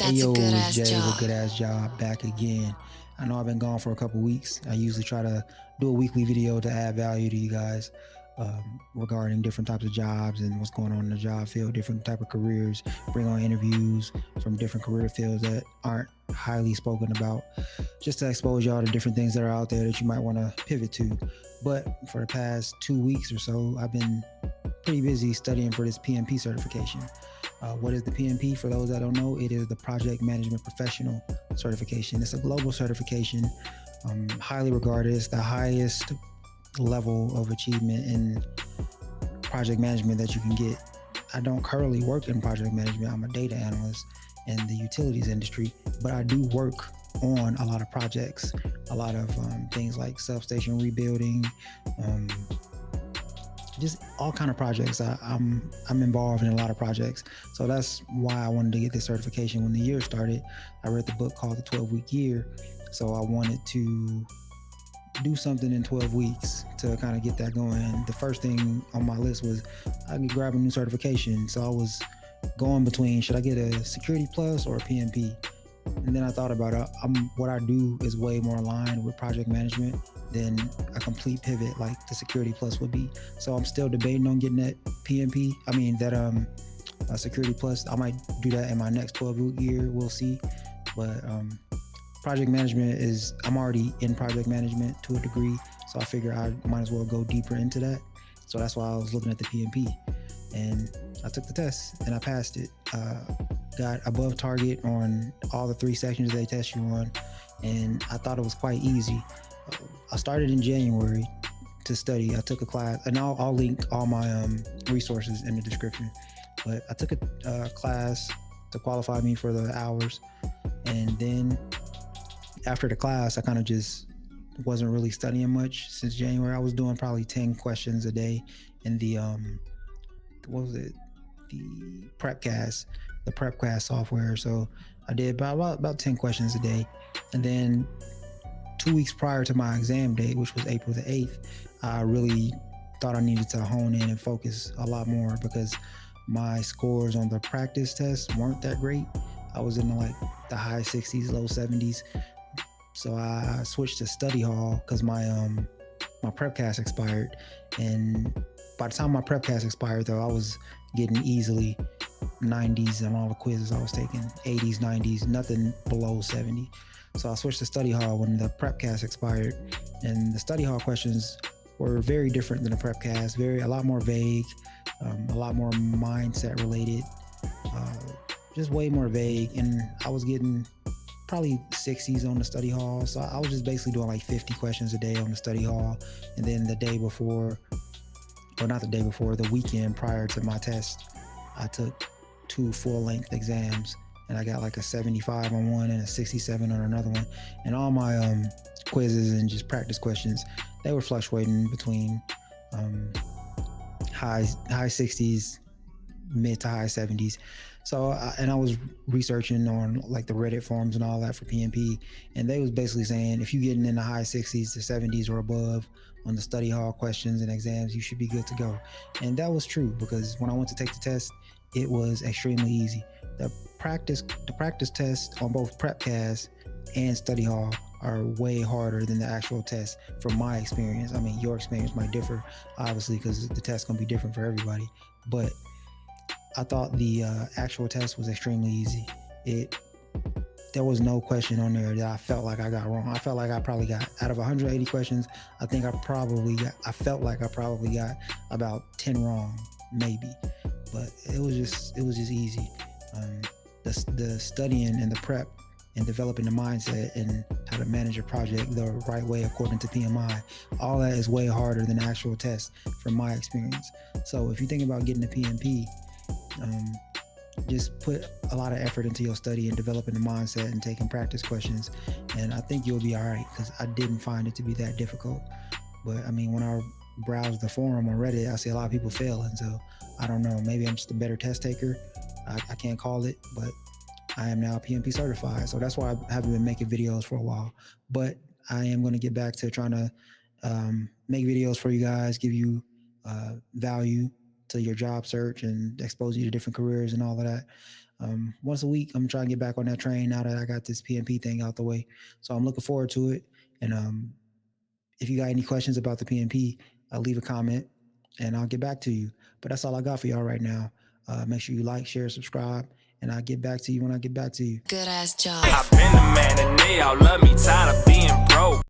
Hey That's a yo, good it's ass Jay with job. Good Ass Job back again. I know I've been gone for a couple weeks. I usually try to do a weekly video to add value to you guys regarding different types of jobs and what's going on in the job field, different type of careers, bring on interviews from different career fields that aren't highly spoken about, just to expose y'all to different things that are out there that you might want to pivot to. But for the past 2 weeks or so, I've been pretty busy studying for this PMP certification. What is the PMP? For those that don't know, it is the Project Management Professional certification. It's a global certification, highly regarded. It's the highest level of achievement in project management that you can get. I don't currently work in project management. I'm a data analyst in the utilities industry, but I do work on a lot of projects, a lot of things like substation rebuilding, um, just all kind of projects. I'm involved in a lot of projects, so that's why I wanted to get this certification. When the year started, I read the book called The 12-Week Year, so I wanted to do something in 12 weeks to kind of get that going. The first thing on my list was I could grab a new certification, so I was going between should I get a Security Plus or a PMP. And then I thought about it. What I do is way more aligned with project management than a complete pivot like the Security Plus would be. So I'm still debating on getting that PMP. I mean that Security Plus. I might do that in my next 12 year. We'll see. But project management is I'm already in project management to a degree, so I figure I might as well go deeper into that. So that's why I was looking at the PMP, and I took the test and I passed it. Got above target on all the three sections they test you on, and I thought it was quite easy. I started in January to study. I took a class, and I'll link all my resources in the description. But I took a class to qualify me for the hours, and then after the class, I kind of just wasn't really studying much since January. I was doing probably 10 questions a day in the what was it? The prepcast software. So I did about 10 questions a day, and then 2 weeks prior to my exam date, which was April the 8th, I really thought I needed to hone in and focus a lot more because my scores on the practice test weren't that great. I was in the high 60s, low 70s. So I switched to study hall because my prep cast expired, and by the time my prep cast expired, though, I was getting easily 90s on all the quizzes I was taking, 80s, 90s, nothing below 70. So I switched to study hall when the prep cast expired, and the study hall questions were very different than the prep cast, a lot more vague, a lot more mindset related, uh, just way more vague, and I was getting probably 60s on the study hall. So I was just basically doing like 50 questions a day on the study hall. And then the day before, or not the day before, the weekend prior to my test, I took two full length exams, and I got like a 75 on one and a 67 on another one. And all my quizzes and just practice questions, they were fluctuating between um, high 60s, mid to high 70s. So, and I was researching on like the Reddit forums and all that for PMP, and they was basically saying if you getting in the high 60s to 70s or above on the study hall questions and exams, you should be good to go. And that was true because when I went to take the test, it was extremely easy. The practice test on both PrepCast and study hall are way harder than the actual test from my experience. I mean, your experience might differ, obviously, because the test gonna be different for everybody. But I thought the actual test was extremely easy. It There was no question on there that I felt like I got wrong. I felt like I probably got out of 180 questions. I felt like I probably got about 10 wrong, maybe. But it was just easy. Um, the studying and the prep and developing the mindset and how to manage a project the right way according to PMI, all that is way harder than the actual test from my experience. So if you think about getting a PMP, um, just put a lot of effort into your study and developing the mindset and taking practice questions, and I think you'll be all right because I didn't find it to be that difficult. But I mean, when I browse the forum on Reddit, I see a lot of people failing. So I don't know. Maybe I'm just a better test taker. I can't call it, but I am now PMP certified. So that's why I haven't been making videos for a while. But I am going to get back to trying to make videos for you guys, give you value to your job search and expose you to different careers and all of that. once a week. I'm trying to get back on that train now that I got this PMP thing out the way. So I'm looking forward to it. And if you got any questions about the PMP, leave a comment and I'll get back to you. But that's all I got for y'all right now. Make sure you like, share, subscribe, and I'll get back to you when I get back to you. Good ass job. I've been the man and they all love me, tired of being broke.